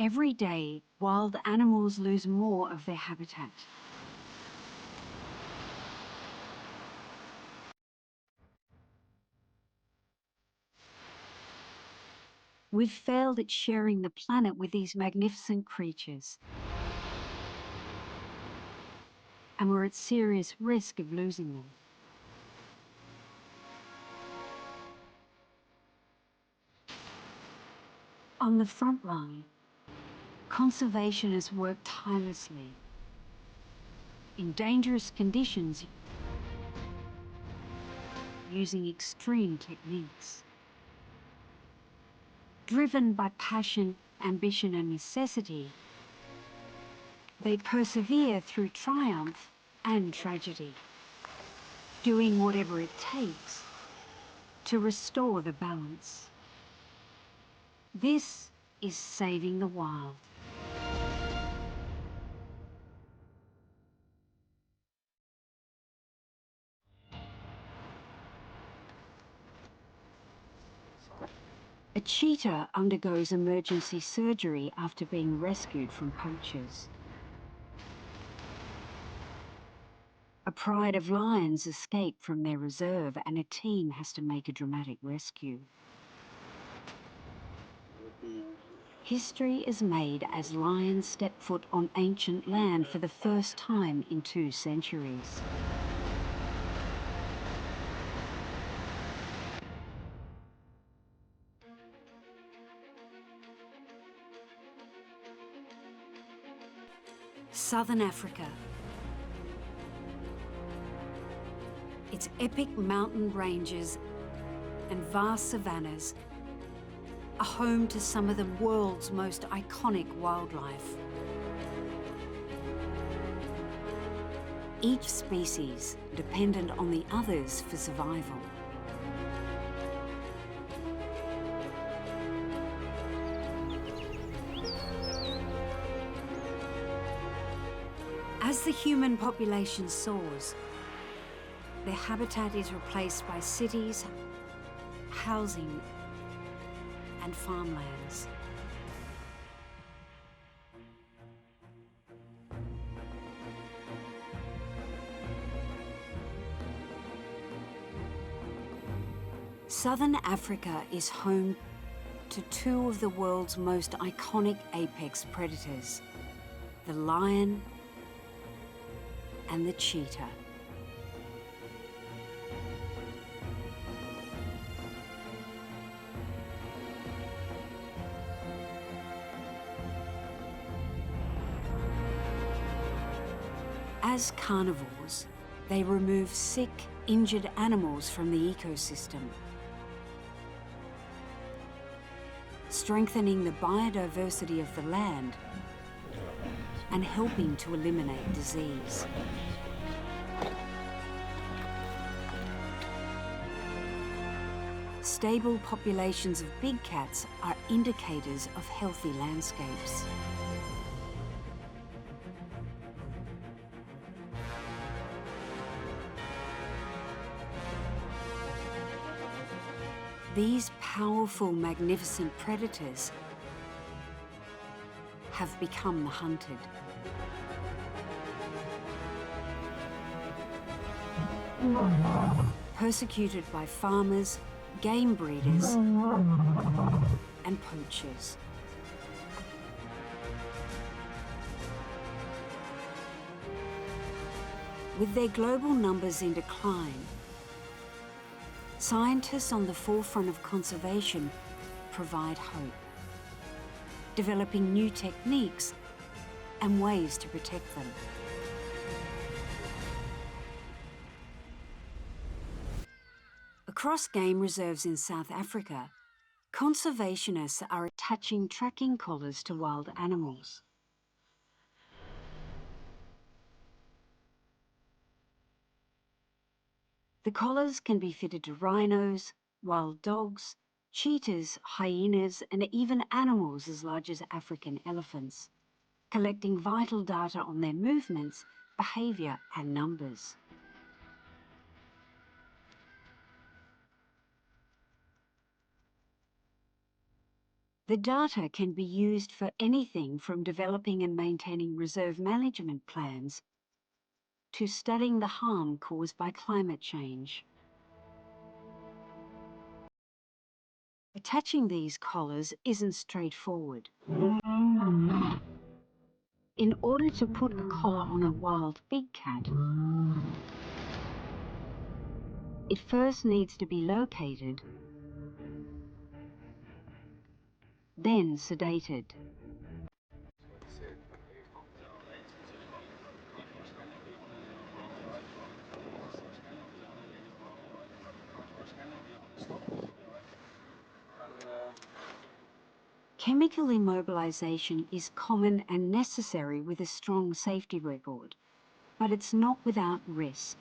Every day, wild animals lose more of their habitat. We've failed at sharing the planet with these magnificent creatures, and we're at serious risk of losing them. On the front line, conservationists work tirelessly in dangerous conditions using extreme techniques. Driven by passion, ambition and necessity, they persevere through triumph and tragedy, doing whatever it takes to restore the balance. This is saving the wild. A cheetah undergoes emergency surgery after being rescued from poachers. A pride of lions escape from their reserve and a team has to make a dramatic rescue. History is made as lions step foot on ancient land for the first time in 2 centuries. Southern Africa. Its epic mountain ranges and vast savannas are home to some of the world's most iconic wildlife. Each species dependent on the others for survival. As the human population soars, their habitat is replaced by cities, housing, and farmlands. Southern Africa is home to 2 of the world's most iconic apex predators, the lion and the cheetah. As carnivores, they remove sick, injured animals from the ecosystem, strengthening the biodiversity of the land and helping to eliminate disease. Stable populations of big cats are indicators of healthy landscapes. These powerful, magnificent predators have become the hunted. Persecuted by farmers, game breeders, and poachers. With their global numbers in decline, scientists on the forefront of conservation provide hope, developing new techniques and ways to protect them. Across game reserves in South Africa, conservationists are attaching tracking collars to wild animals. The collars can be fitted to rhinos, wild dogs, cheetahs, hyenas, and even animals as large as African elephants, collecting vital data on their movements, behaviour, and numbers. The data can be used for anything from developing and maintaining reserve management plans to studying the harm caused by climate change. Attaching these collars isn't straightforward. In order to put a collar on a wild big cat, it first needs to be located, then sedated. Chemical immobilization is common and necessary with a strong safety record, but it's not without risk.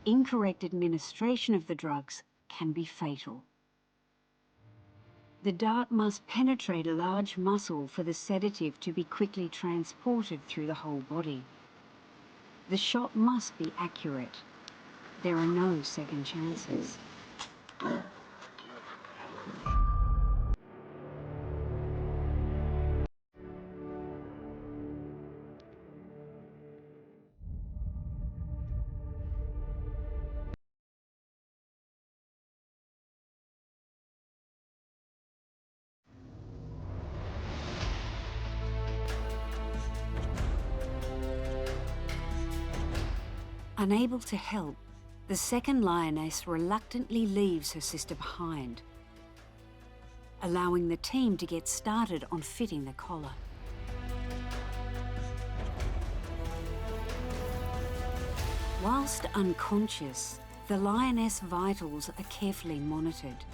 Incorrect administration of the drugs can be fatal. The dart must penetrate a large muscle for the sedative to be quickly transported through the whole body. The shot must be accurate. There are no second chances. Unable to help, the second lioness reluctantly leaves her sister behind, allowing the team to get started on fitting the collar. Whilst unconscious, the lioness vitals are carefully monitored.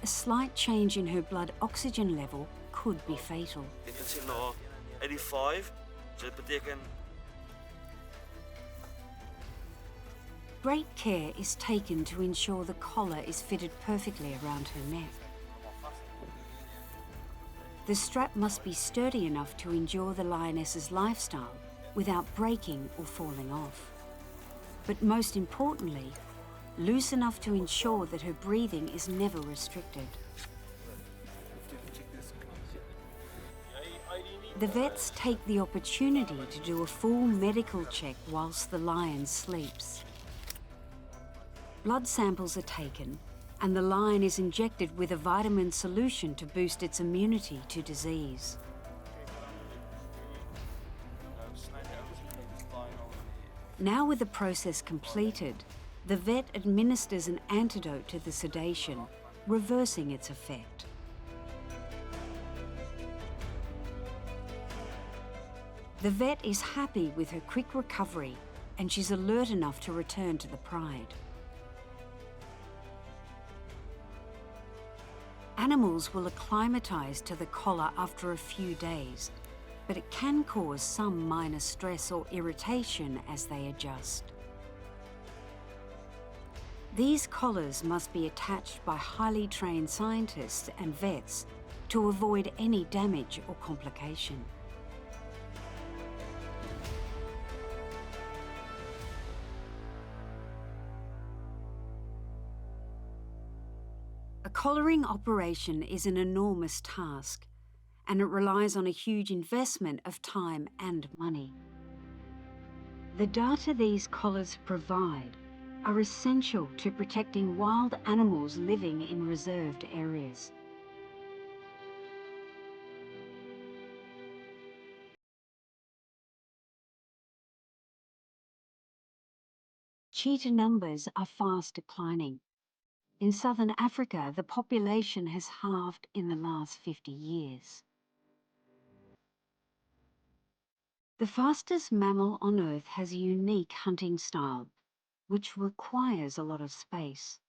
A slight change in her blood oxygen level could be fatal. You can see now 85, so that betekent Great care is taken to ensure the collar is fitted perfectly around her neck. The strap must be sturdy enough to endure the lioness's lifestyle without breaking or falling off. But most importantly, loose enough to ensure that her breathing is never restricted. The vets take the opportunity to do a full medical check whilst the lion sleeps. Blood samples are taken and the lion is injected with a vitamin solution to boost its immunity to disease. Now with the process completed, the vet administers an antidote to the sedation, reversing its effect. The vet is happy with her quick recovery and she's alert enough to return to the pride. Animals will acclimatise to the collar after a few days, but it can cause some minor stress or irritation as they adjust. These collars must be attached by highly trained scientists and vets to avoid any damage or complication. A collaring operation is an enormous task, and it relies on a huge investment of time and money. The data these collars provide are essential to protecting wild animals living in reserved areas. Cheetah numbers are fast declining. In southern Africa, the population has halved in the last 50 years. The fastest mammal on Earth has a unique hunting style, which requires a lot of space,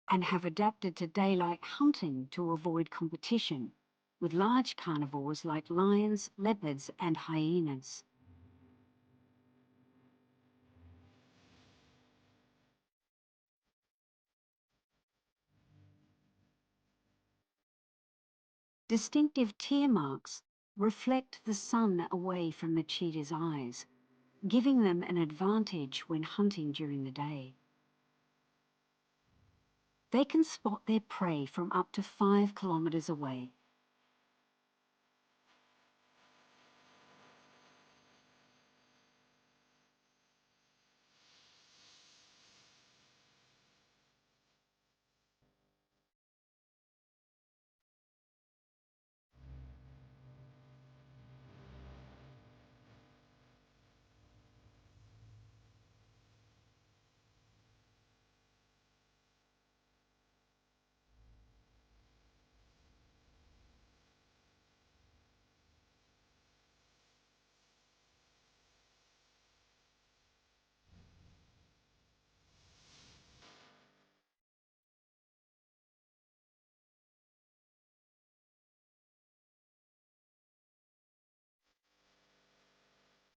and have adapted to daylight hunting to avoid competition with large carnivores like lions, leopards, and hyenas. Distinctive tear marks reflect the sun away from the cheetah's eyes, giving them an advantage when hunting during the day. They can spot their prey from up to 5 kilometers away.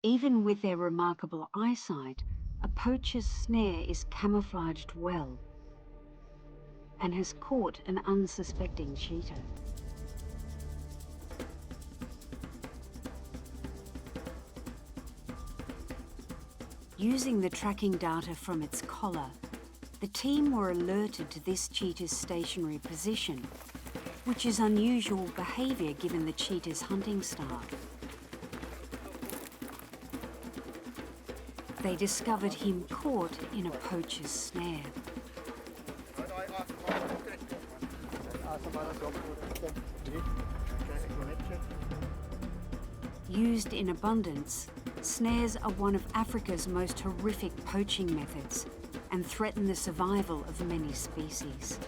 Even with their remarkable eyesight, a poacher's snare is camouflaged well and has caught an unsuspecting cheetah. Using the tracking data from its collar, the team were alerted to this cheetah's stationary position, which is unusual behaviour given the cheetah's hunting style. They discovered him caught in a poacher's snare. Used in abundance, snares are one of Africa's most horrific poaching methods and threaten the survival of many species.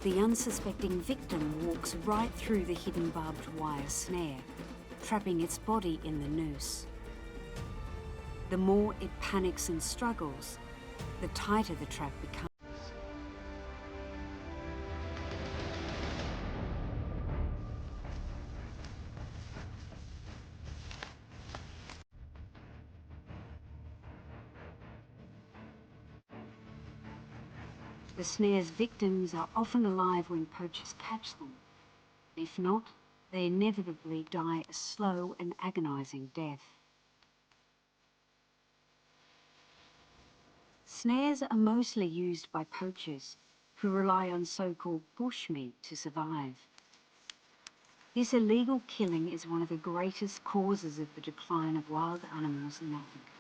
The unsuspecting victim walks right through the hidden barbed wire snare, trapping its body in the noose. The more it panics and struggles, the tighter the trap becomes. The snare's victims are often alive when poachers catch them. If not, they inevitably die a slow and agonising death. Snares are mostly used by poachers who rely on so-called bushmeat to survive. This illegal killing is one of the greatest causes of the decline of wild animals in Africa.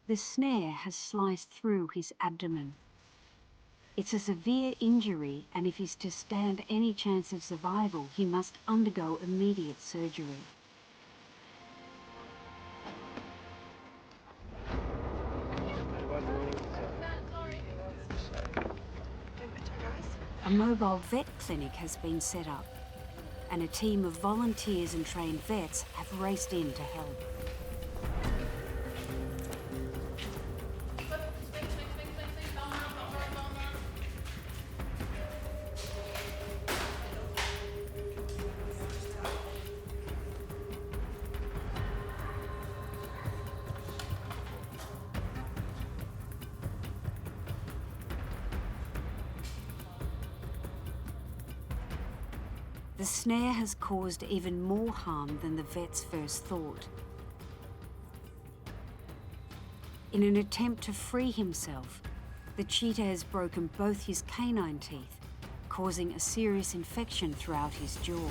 The snare has sliced through his abdomen. It's a severe injury, and if he's to stand any chance of survival, he must undergo immediate surgery. A mobile vet clinic has been set up, and a team of volunteers and trained vets have raced in to help. The snare has caused even more harm than the vets first thought. In an attempt to free himself, the cheetah has broken both his canine teeth, causing a serious infection throughout his jaw.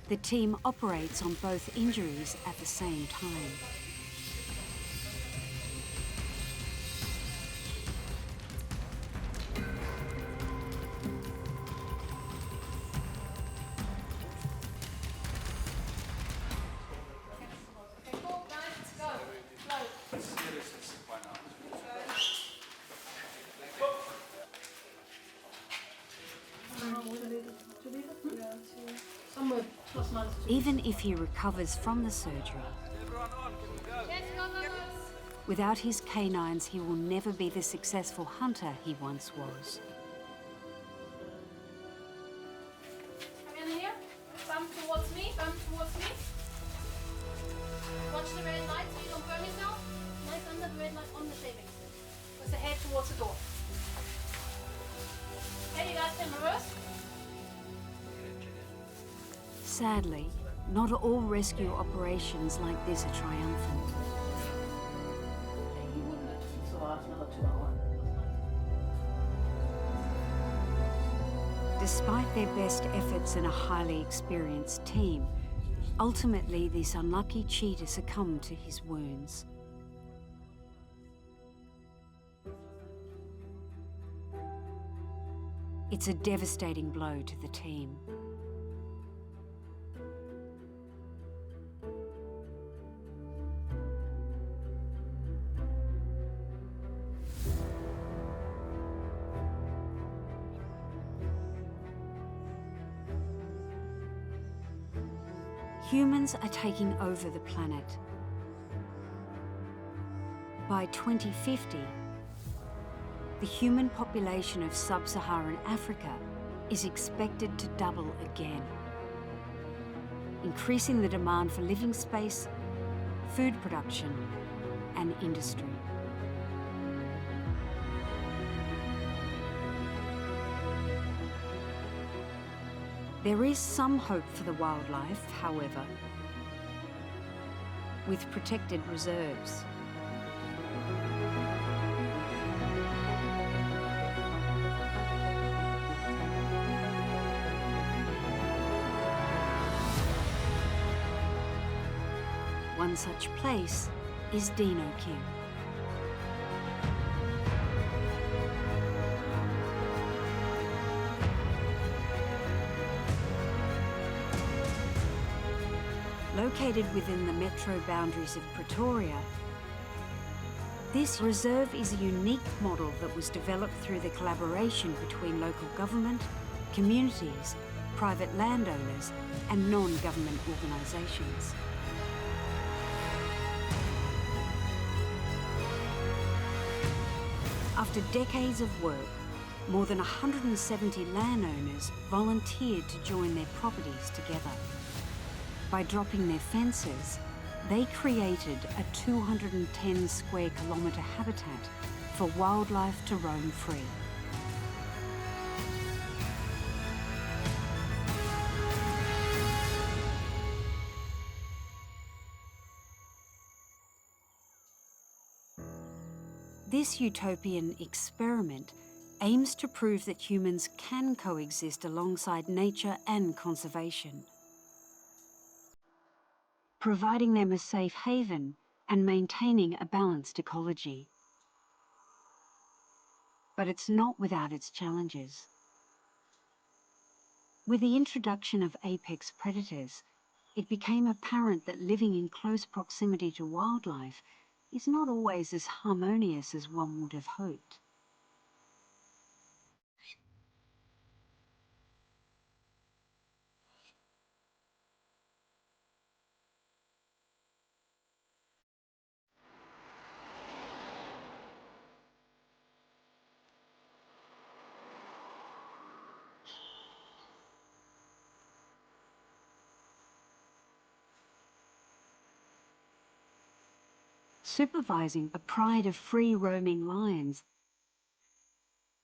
The team operates on both injuries at the same time. Even if he recovers from the surgery, without his canines, he will never be the successful hunter he once was. Come in here. Bump towards me. Bump towards me. Watch the red light so you don't burn yourself. Nice under the red light on the shaving stick. With the head towards the door. Okay, you guys can reverse. Sadly, not all rescue operations like this are triumphant. Despite their best efforts and a highly experienced team, ultimately this unlucky cheetah succumbed to his wounds. It's a devastating blow to the team. Humans are taking over the planet. By 2050, the human population of sub-Saharan Africa is expected to double again, increasing the demand for living space, food production, and industry. There is some hope for the wildlife, however, with protected reserves. One such place is Dino King. Located within the metro boundaries of Pretoria, this reserve is a unique model that was developed through the collaboration between local government, communities, private landowners, and non-government organisations. After decades of work, more than 170 landowners volunteered to join their properties together. By dropping their fences, they created a 210 square kilometre habitat for wildlife to roam free. This utopian experiment aims to prove that humans can coexist alongside nature and conservation, providing them a safe haven and maintaining a balanced ecology. But it's not without its challenges. With the introduction of apex predators, it became apparent that living in close proximity to wildlife is not always as harmonious as one would have hoped. Supervising a pride of free-roaming lions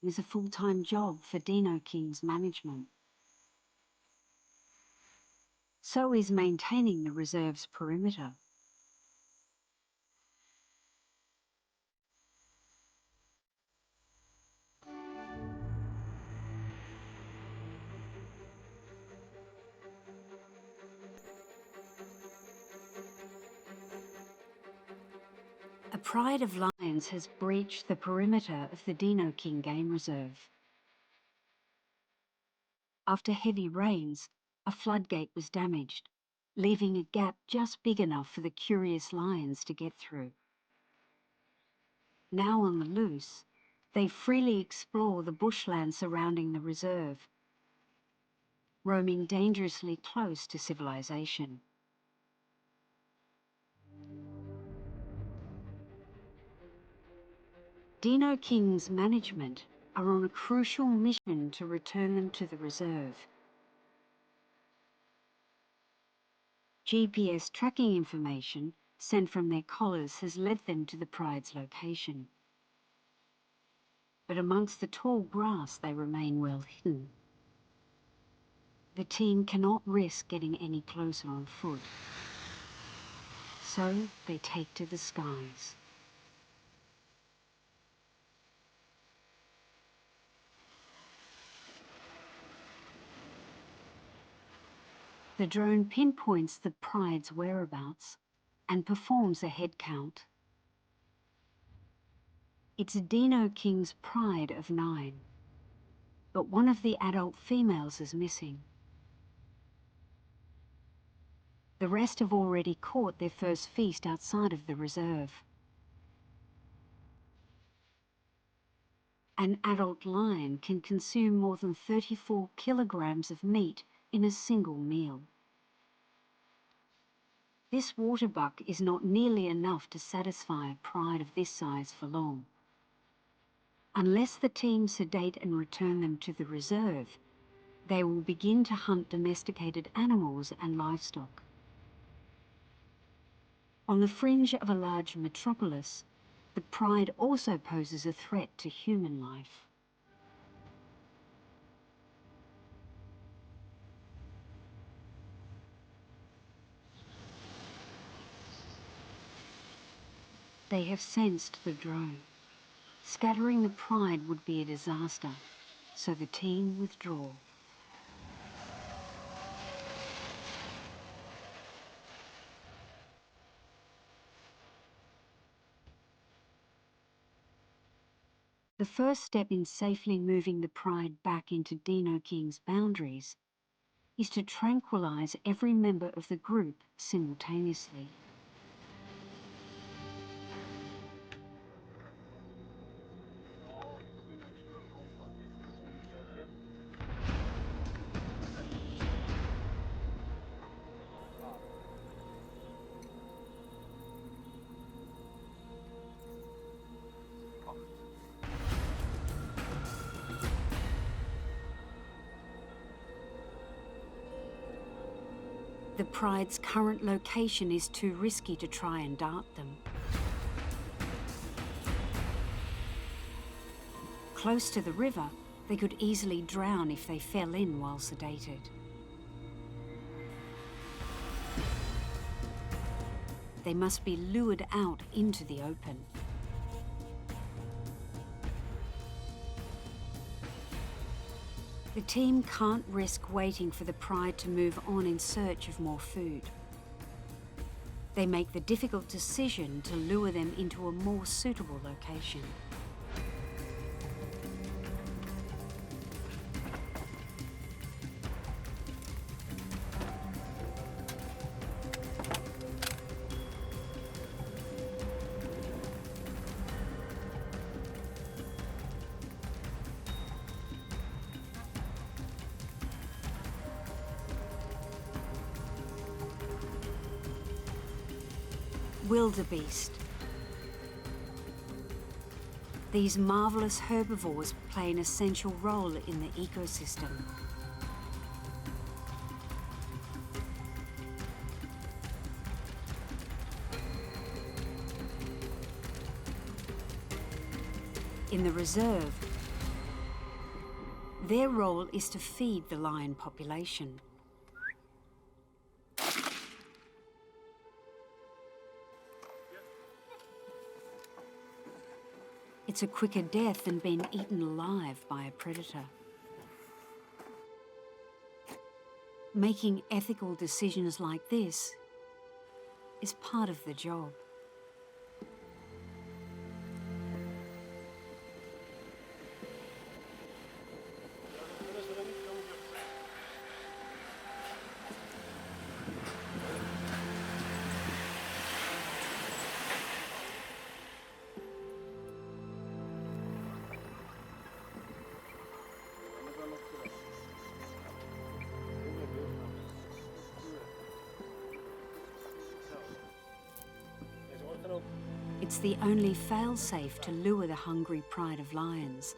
is a full-time job for Dino King's management. So is maintaining the reserve's perimeter. A pride of lions has breached the perimeter of the Dino King Game Reserve. After heavy rains, a floodgate was damaged, leaving a gap just big enough for the curious lions to get through. Now on the loose, they freely explore the bushland surrounding the reserve, roaming dangerously close to civilization. Dino King's management are on a crucial mission to return them to the reserve. GPS tracking information sent from their collars has led them to the pride's location. But amongst the tall grass they remain well hidden. The team cannot risk getting any closer on foot. So they take to the skies. The drone pinpoints the pride's whereabouts and performs a head count. It's Dino King's pride of 9, but one of the adult females is missing. The rest have already caught their first feast outside of the reserve. An adult lion can consume more than 34 kilograms of meat in a single meal. This waterbuck is not nearly enough to satisfy a pride of this size for long. Unless the team sedate and return them to the reserve, they will begin to hunt domesticated animals and livestock. On the fringe of a large metropolis, the pride also poses a threat to human life. They have sensed the drone. Scattering the pride would be a disaster, so the team withdraw. The first step in safely moving the pride back into Dino King's boundaries is to tranquilize every member of the group simultaneously. The pride's current location is too risky to try and dart them. Close to the river, they could easily drown if they fell in while sedated. They must be lured out into the open. The team can't risk waiting for the pride to move on in search of more food. They make the difficult decision to lure them into a more suitable location. Wildebeest. These marvelous herbivores play an essential role in the ecosystem. In the reserve, their role is to feed the lion population. It's a quicker death than being eaten alive by a predator. Making ethical decisions like this is part of the job. It's the only fail-safe to lure the hungry pride of lions.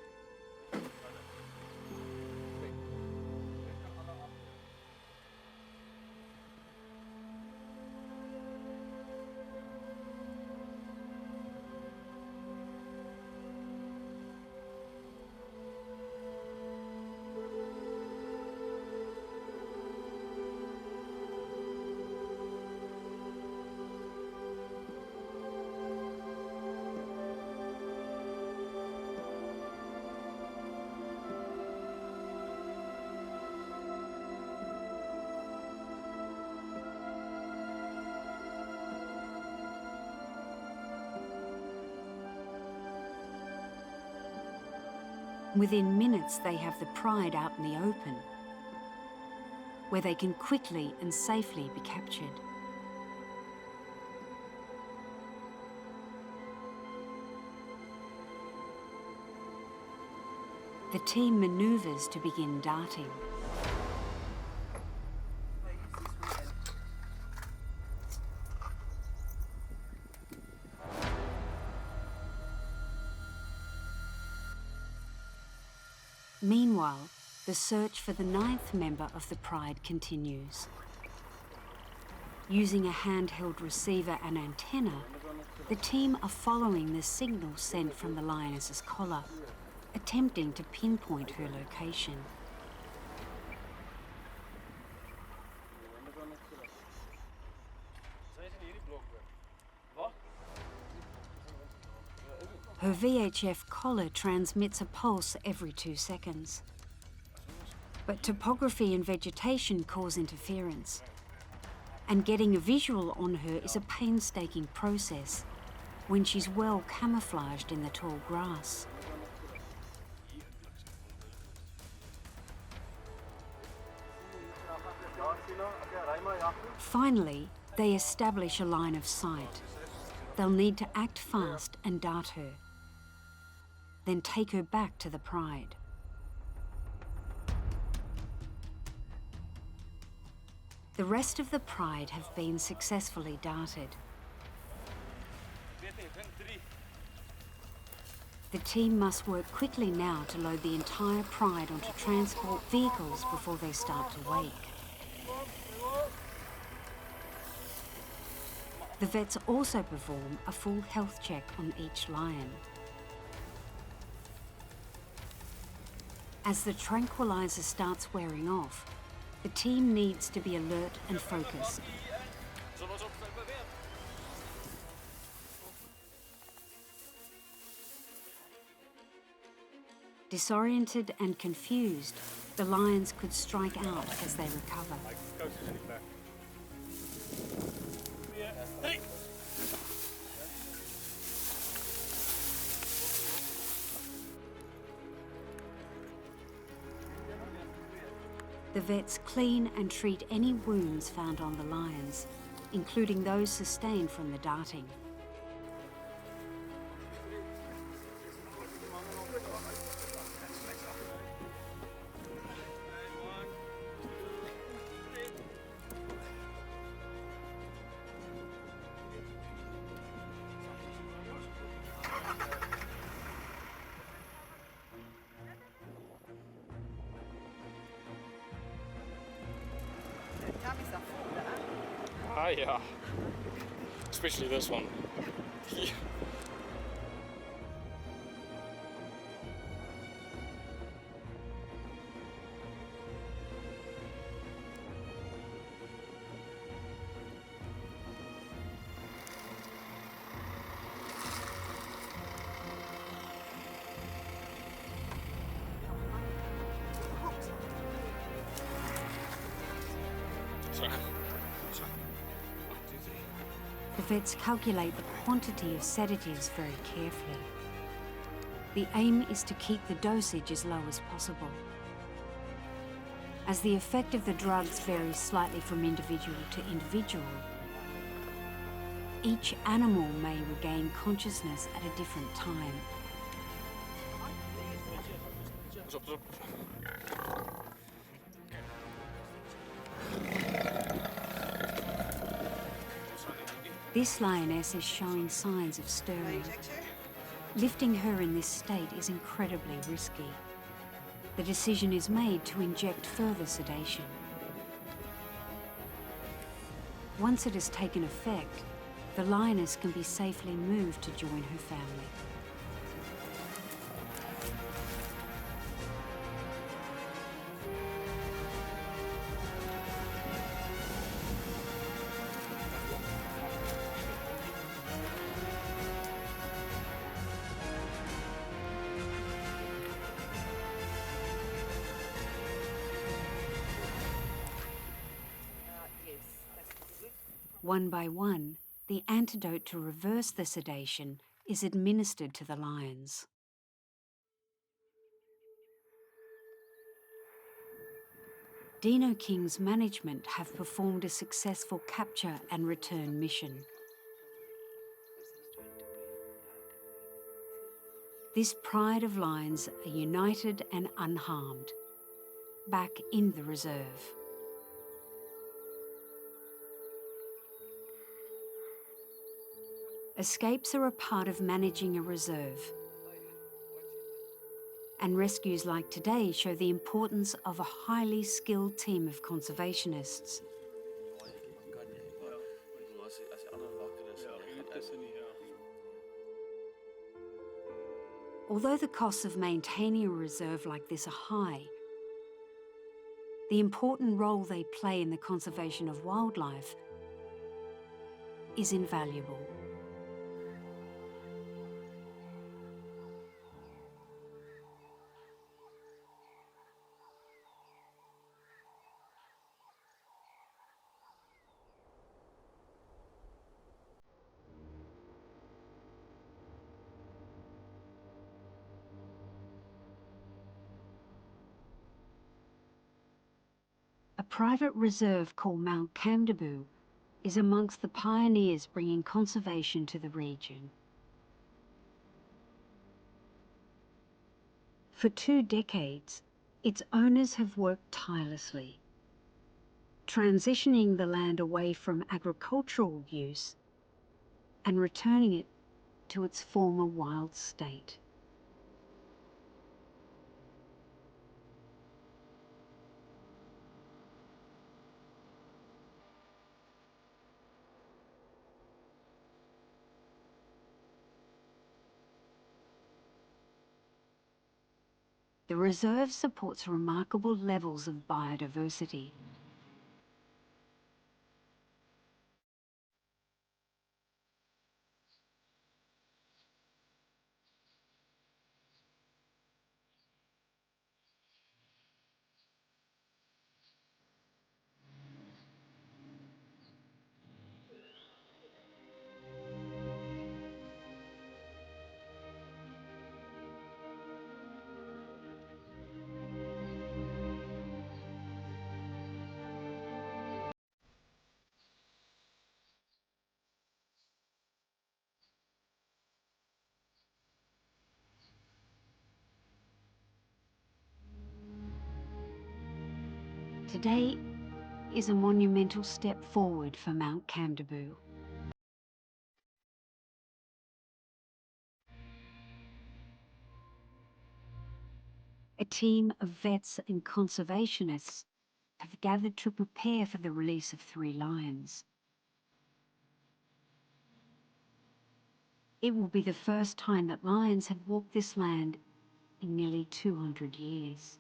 Within minutes, they have the pride out in the open, where they can quickly and safely be captured. The team maneuvers to begin darting. Meanwhile, the search for the 9th member of the pride continues. Using a handheld receiver and antenna, the team are following the signal sent from the lioness's collar, attempting to pinpoint her location. Her VHF collar transmits a pulse every 2 seconds. But topography and vegetation cause interference, and getting a visual on her is a painstaking process when she's well camouflaged in the tall grass. Finally, they establish a line of sight. They'll need to act fast and dart her, then take her back to the pride. The rest of the pride have been successfully darted. The team must work quickly now to load the entire pride onto transport vehicles before they start to wake. The vets also perform a full health check on each lion. As the tranquilizer starts wearing off, the team needs to be alert and focused. Disoriented and confused, the lions could strike out as they recover. The vets clean and treat any wounds found on the lions, including those sustained from the darting. Ah, yeah. Especially this one. The vets calculate the quantity of sedatives very carefully. The aim is to keep the dosage as low as possible. As the effect of the drugs varies slightly from individual to individual, each animal may regain consciousness at a different time. This lioness is showing signs of stirring. Lifting her in this state is incredibly risky. The decision is made to inject further sedation. Once it has taken effect, the lioness can be safely moved to join her family. One by one, the antidote to reverse the sedation is administered to the lions. Dino King's management have performed a successful capture and return mission. This pride of lions are united and unharmed, back in the reserve. Escapes are a part of managing a reserve, and rescues like today show the importance of a highly skilled team of conservationists. Although the costs of maintaining a reserve like this are high, the important role they play in the conservation of wildlife is invaluable. A private reserve called Mount Camdebou is amongst the pioneers bringing conservation to the region. For 2 decades, its owners have worked tirelessly, transitioning the land away from agricultural use and returning it to its former wild state. The reserve supports remarkable levels of biodiversity. Today is a monumental step forward for Mount Camdebou. A team of vets and conservationists have gathered to prepare for the release of 3 lions. It will be the first time that lions have walked this land in nearly 200 years.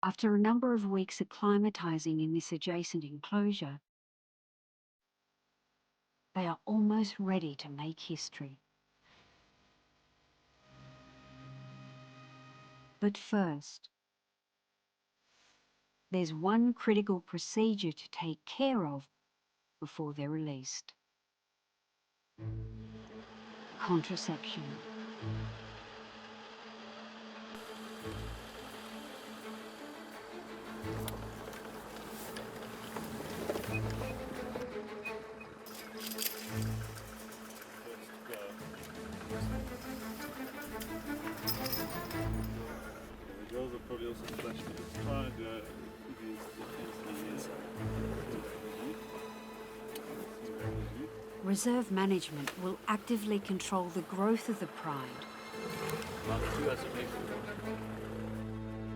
After a number of weeks acclimatizing in this adjacent enclosure, they are almost ready to make history. But first, there's one critical procedure to take care of before they're released. Contraception. The girls are probably also splashing it. Try and Reserve management will actively control the growth of the pride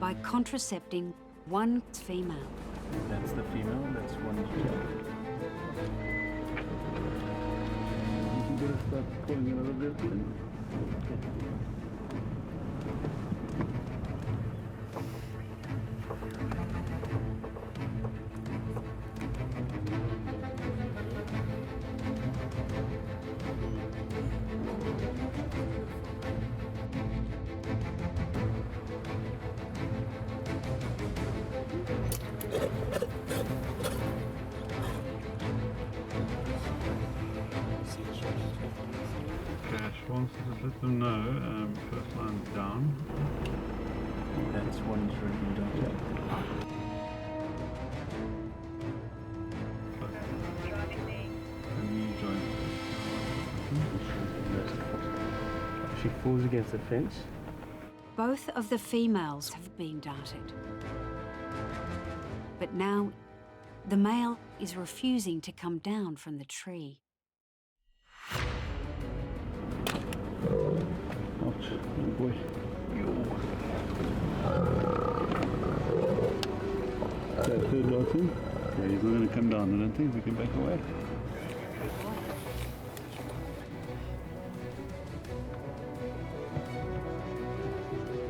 by contracepting one female. That's the female, that's one cheetah. You can just start pulling it a little bit in. Cash wants to let them know, first line down. That's one drinking dog. And you join. She falls against the fence. Both of the females have been darted. But now, the male is refusing to come down from the tree. Ouch, oh boy. That third darting? Yeah, he's not going to come down. I don't think we can back away.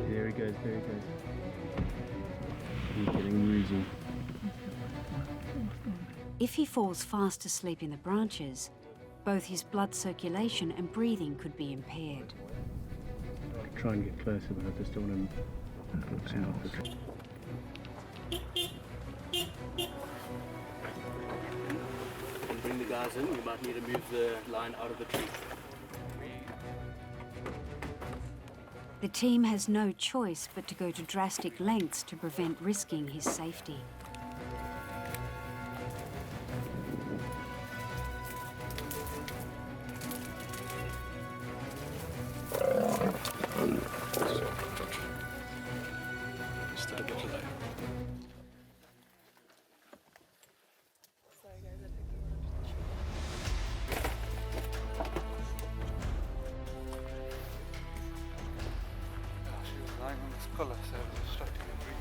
There he goes, there he goes. He's getting woozy. If he falls fast asleep in the branches, both his blood circulation and breathing could be impaired. Try and get closer, but I just don't want to force him off the tree. And bring the guys in, we might need to move the line out of the tree. The team has no choice but to go to drastic lengths to prevent risking his safety. Lying on this collar, so it was obstructing and breathing.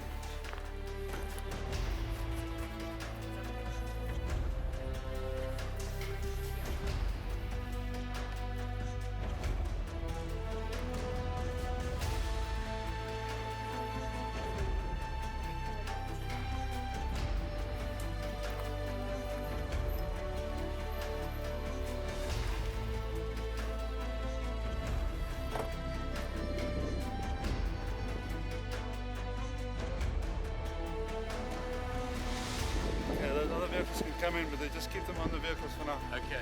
Yeah, those other vehicles can come in, but they just keep them on the vehicles for now. Okay.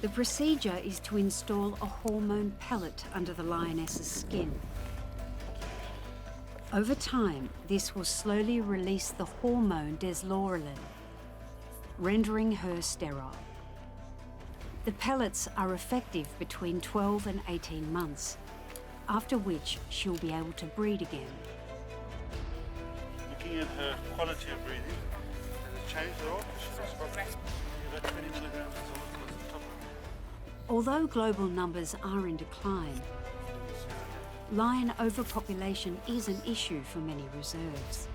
The procedure is to install a hormone pellet under the lioness's skin. Over time, this will slowly release the hormone deslorelin, rendering her sterile. The pellets are effective between 12 and 18 months, after which she'll be able to breed again. Looking at her quality of breathing, has it changed at all? She's about 20 milligrams. Although global numbers are in decline, lion overpopulation is an issue for many reserves.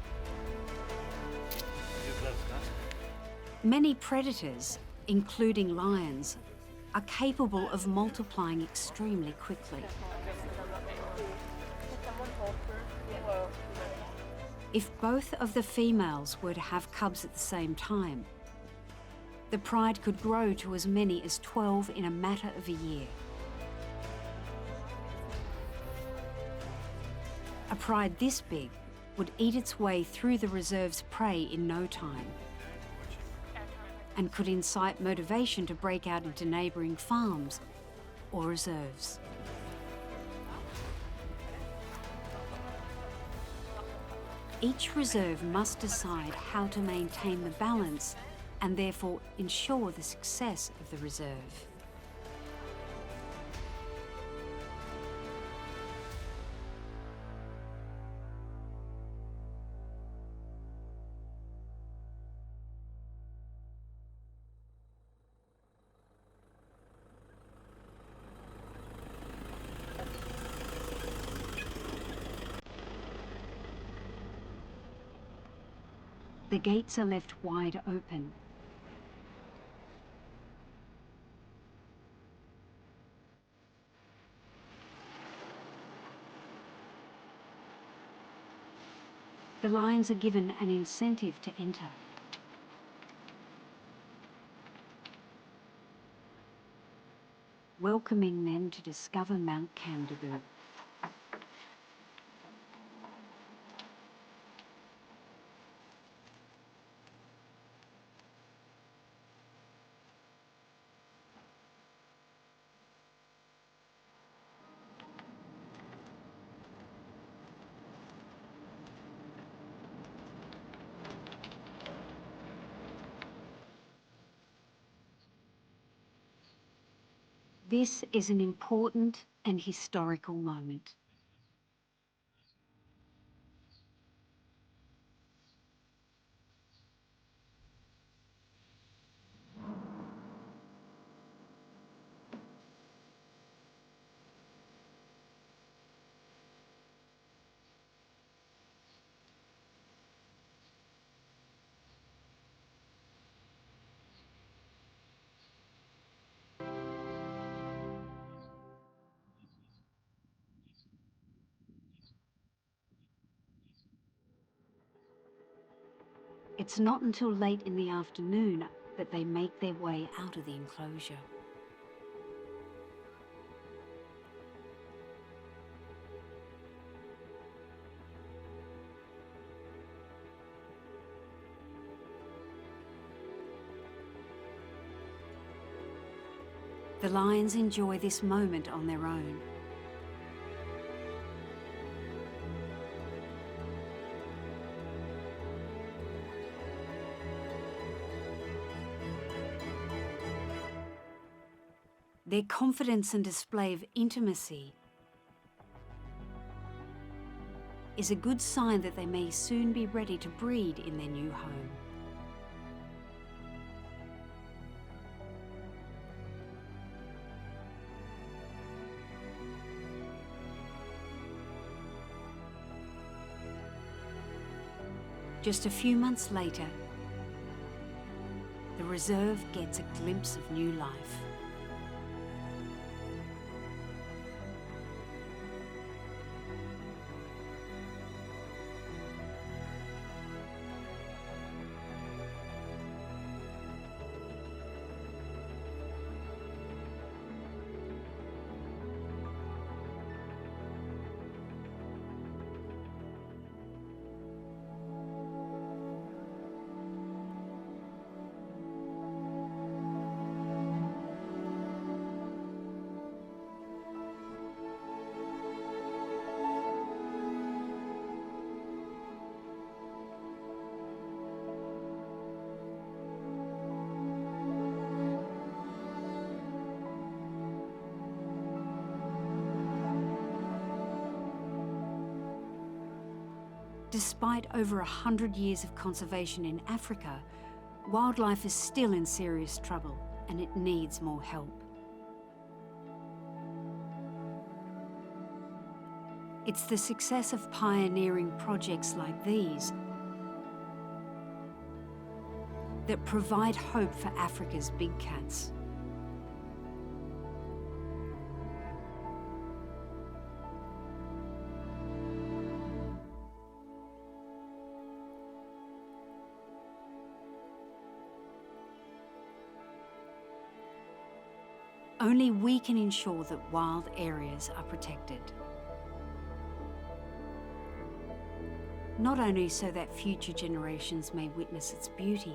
Many predators, including lions, are capable of multiplying extremely quickly. If both of the females were to have cubs at the same time, the pride could grow to as many as 12 in a matter of a year. A pride this big would eat its way through the reserve's prey in no time, and could incite motivation to break out into neighbouring farms or reserves. Each reserve must decide how to maintain the balance and therefore ensure the success of the reserve. The gates are left wide open. The lions are given an incentive to enter. Welcoming them to discover Mount Kangaroo. This is an important and historical moment. It's not until late in the afternoon that they make their way out of the enclosure. The lions enjoy this moment on their own. Their confidence and display of intimacy is a good sign that they may soon be ready to breed in their new home. Just a few months later, the reserve gets a glimpse of new life. Despite over 100 years of conservation in Africa, wildlife is still in serious trouble and it needs more help. It's the success of pioneering projects like these that provide hope for Africa's big cats. Only we can ensure that wild areas are protected. Not only so that future generations may witness its beauty,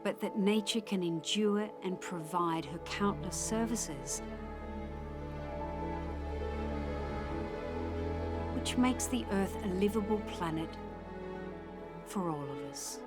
but that nature can endure and provide her countless services, which makes the Earth a livable planet for all of us.